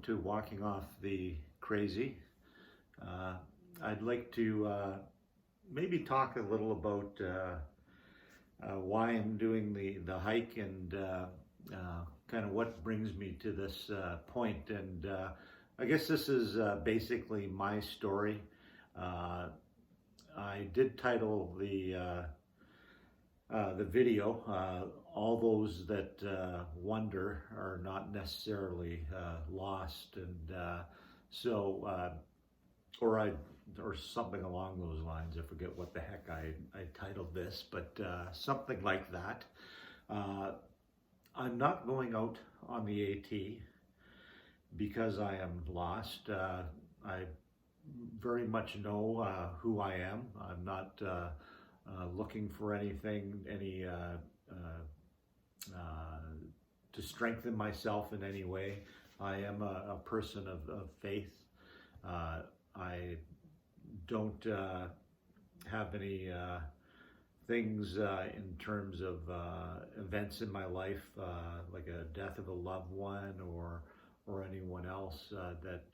to Walking Off the Crazy. I'd like to maybe talk a little about why I'm doing the hike and kind of what brings me to this point. And I guess this is basically my story. I did title the video, All Those That Wonder Are Not Necessarily Lost, and or something along those lines. I forget what the heck I titled this, but something like that. I'm not going out on the AT because I am lost. I very much know who I am. I'm not looking for anything, to strengthen myself in any way. I am a person of faith. I don't have any things in terms of events in my life, like a death of a loved one or anyone else that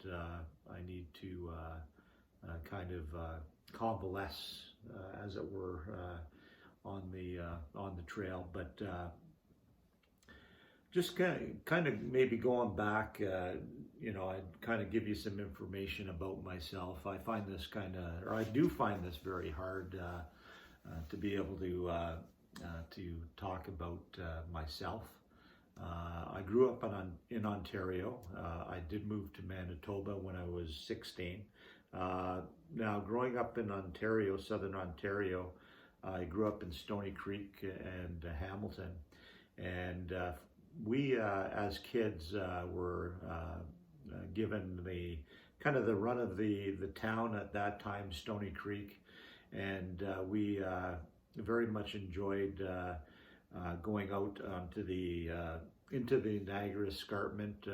I need to kind of convalesce, as it were, on the trail. But just kind of maybe going back, I'd kind of give you some information about myself. I do find this very hard to be able to talk about myself. I grew up in Ontario. I did move to Manitoba when I was 16. Now, growing up in Ontario, Southern Ontario, I grew up in Stony Creek and Hamilton, and we, as kids, were given the kind of the run of the town at that time, Stony Creek, and we very much enjoyed going out into the Niagara Escarpment,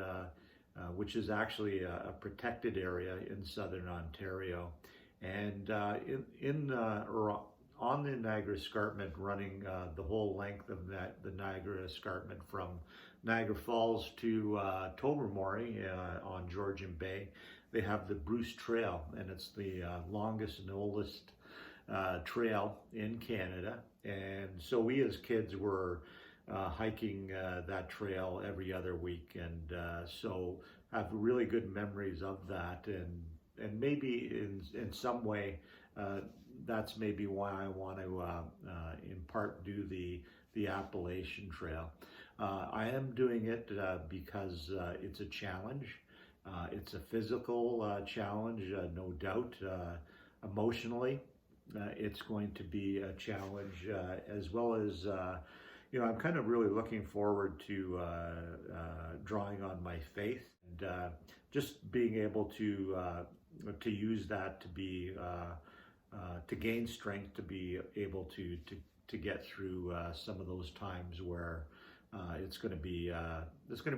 which is actually a protected area in Southern Ontario, and on the Niagara Escarpment, running the whole length of the Niagara Escarpment from Niagara Falls to Tobermory on Georgian Bay, they have the Bruce Trail, and it's the longest and oldest trail in Canada. And so we as kids were hiking that trail every other week, and so I have really good memories of that, and maybe in some way that's maybe why I want to in part do the Appalachian Trail. I am doing it because it's a challenge. It's a physical challenge, no doubt. Emotionally, it's going to be a challenge, as well as I'm kind of really looking forward to drawing on my faith and just being able to use that to be to gain strength, to be able to get through some of those times where it's going to be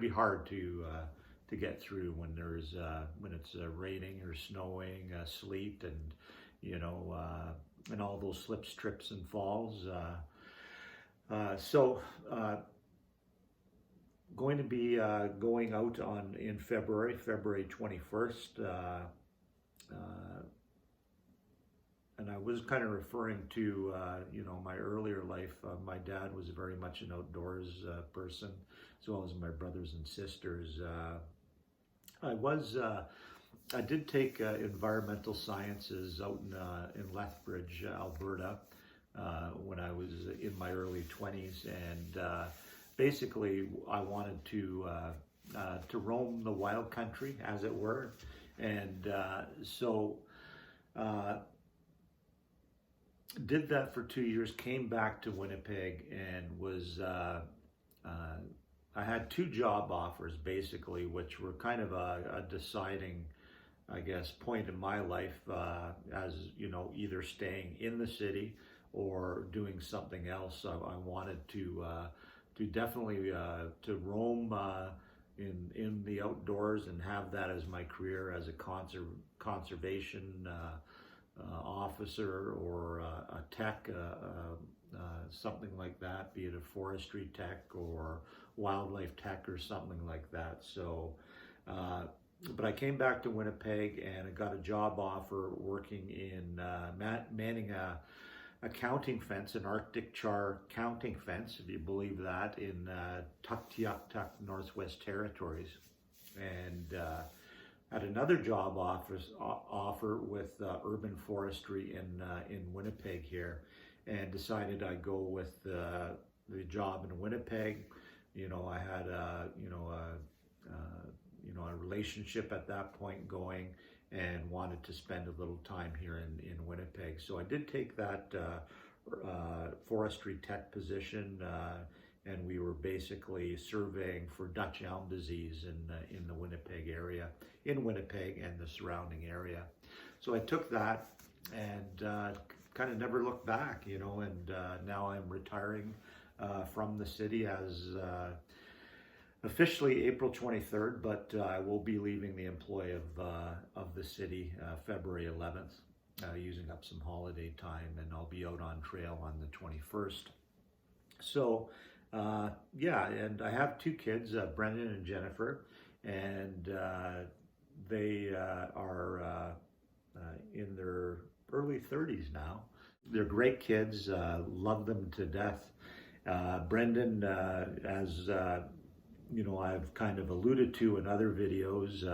hard to get through when it's raining or snowing, sleet, and and all those slips, trips, and falls. So going to be going out in February 21st. And I was kind of referring to, my earlier life. My dad was very much an outdoors person, as well as my brothers and sisters. I did take environmental sciences out in Lethbridge, Alberta, when I was in my early 20s, and basically I wanted to roam the wild country, as it were, and so. Did that for 2 years, came back to Winnipeg, and was I had two job offers basically, which were kind of a deciding, I guess, point in my life, as either staying in the city or doing something else. I wanted to definitely to roam in the outdoors and have that as my career as a conservation officer or a tech, something like that, be it a forestry tech or wildlife tech or something like that. So but I came back to Winnipeg and I got a job offer working in manning a counting fence, an Arctic char counting fence, if you believe that, in Tuktoyaktuk, Northwest Territories. And had another job offer with urban forestry in Winnipeg here, and decided I'd go with the job in Winnipeg. I had a relationship at that point going, and wanted to spend a little time here in Winnipeg. So I did take that forestry tech position, and we were basically surveying for Dutch elm disease in the Winnipeg area, in Winnipeg and the surrounding area. So I took that and kind of never looked back, and now I'm retiring from the city as officially April 23rd, but I will be leaving the employ of the city February 11th, using up some holiday time, and I'll be out on trail on the 21st. So yeah, and I have two kids, Brendan and Jennifer, and they are in their early 30s now. They're great kids, love them to death. Brendan, as I've kind of alluded to in other videos,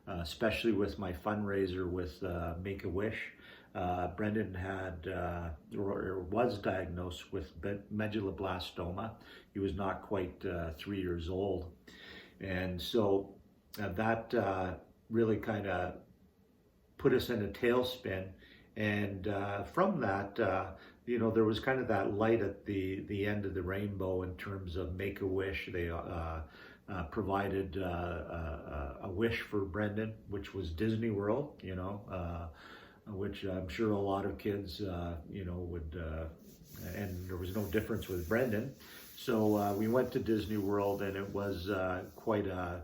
especially with my fundraiser with Make-A-Wish. Brendan had or was diagnosed with medulloblastoma. He was not quite 3 years old, and so that really kind of put us in a tailspin. And from that, there was kind of that light at the end of the rainbow in terms of Make-A-Wish. They provided a wish for Brendan, which was Disney World, which I'm sure a lot of kids, would, and there was no difference with Brendan. So we went to Disney World, and it was quite a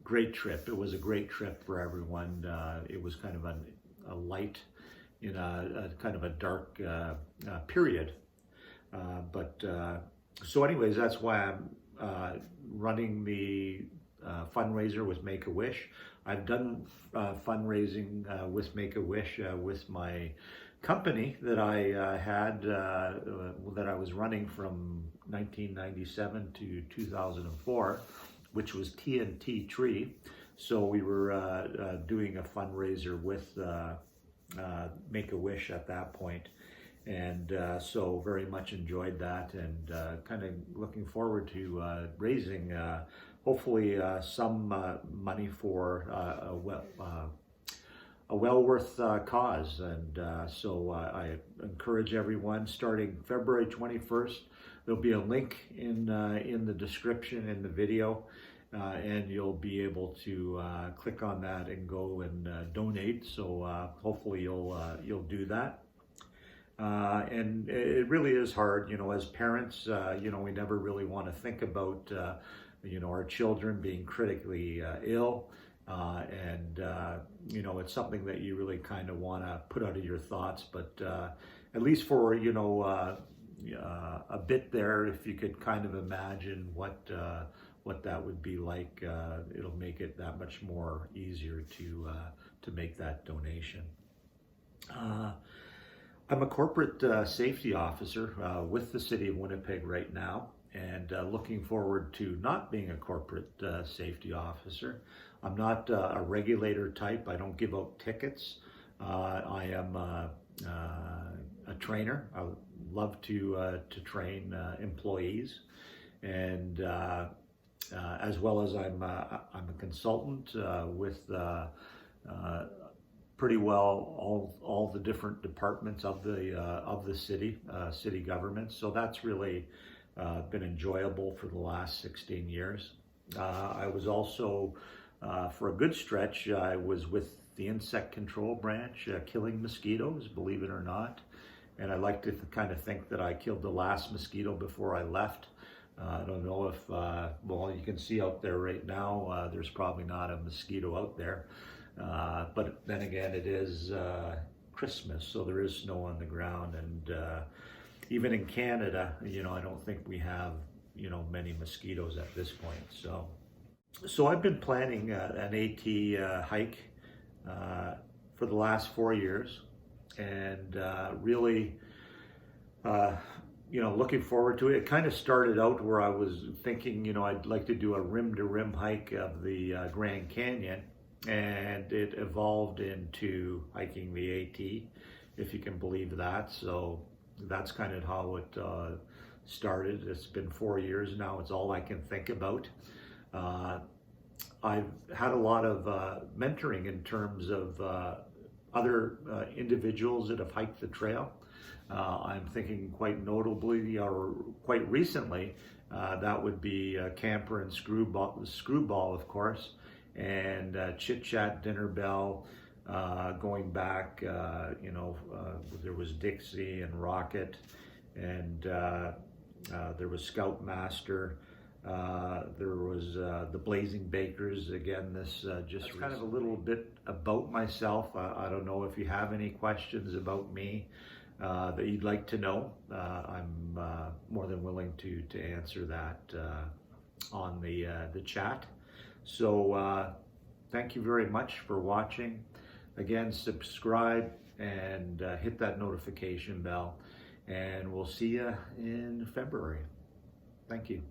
great trip. It was a great trip for everyone. It was kind of a light in a kind of a dark period. So anyways, that's why I'm running the fundraiser with Make-A-Wish. I've done fundraising with Make-A-Wish with my company that I had, that I was running from 1997 to 2004, which was TNT Tree. So we were doing a fundraiser with Make-A-Wish at that point. And so very much enjoyed that, and kind of looking forward to raising hopefully some money for a well worth cause. And so I encourage everyone, starting February 21st, there'll be a link in the description in the video, and you'll be able to click on that and go and donate. So hopefully you'll do that. And it really is hard, as parents, we never really want to think about, our children being critically ill. And it's something that you really kind of want to put out of your thoughts. But at least for, a bit there, if you could kind of imagine what that would be like, it'll make it that much more easier to make that donation. I'm a corporate safety officer with the City of Winnipeg right now, and looking forward to not being a corporate safety officer. I'm not a regulator type. I don't give out tickets. I am a trainer. I love to train employees, and as well as I'm a consultant with pretty well all the different departments of the city government. So that's really been enjoyable for the last 16 years. I was also, for a good stretch, I was with the insect control branch, killing mosquitoes, believe it or not. And I like to kind of think that I killed the last mosquito before I left. I don't know if, well, you can see out there right now, there's probably not a mosquito out there. But then again, it is Christmas, so there is snow on the ground, and even in Canada, I don't think we have, many mosquitoes at this point. So So I've been planning an AT hike for the last 4 years, and really, looking forward to it. It kind of started out where I was thinking, I'd like to do a rim-to-rim hike of the Grand Canyon, and it evolved into hiking the AT, if you can believe that. So that's kind of how it started. It's been 4 years now. It's all I can think about. I've had a lot of mentoring in terms of other individuals that have hiked the trail. I'm thinking quite notably, or quite recently, that would be Camper and Screwball, of course, and Chit Chat Dinner Bell. Going back, there was Dixie and Rocket, and there was Scoutmaster. There was the Blazing Bakers. Again, this just kind of a little bit about myself. I don't know if you have any questions about me that you'd like to know. I'm more than willing to answer that on the chat. So thank you very much for watching. Again, subscribe and hit that notification bell, and we'll see you in February. Thank you.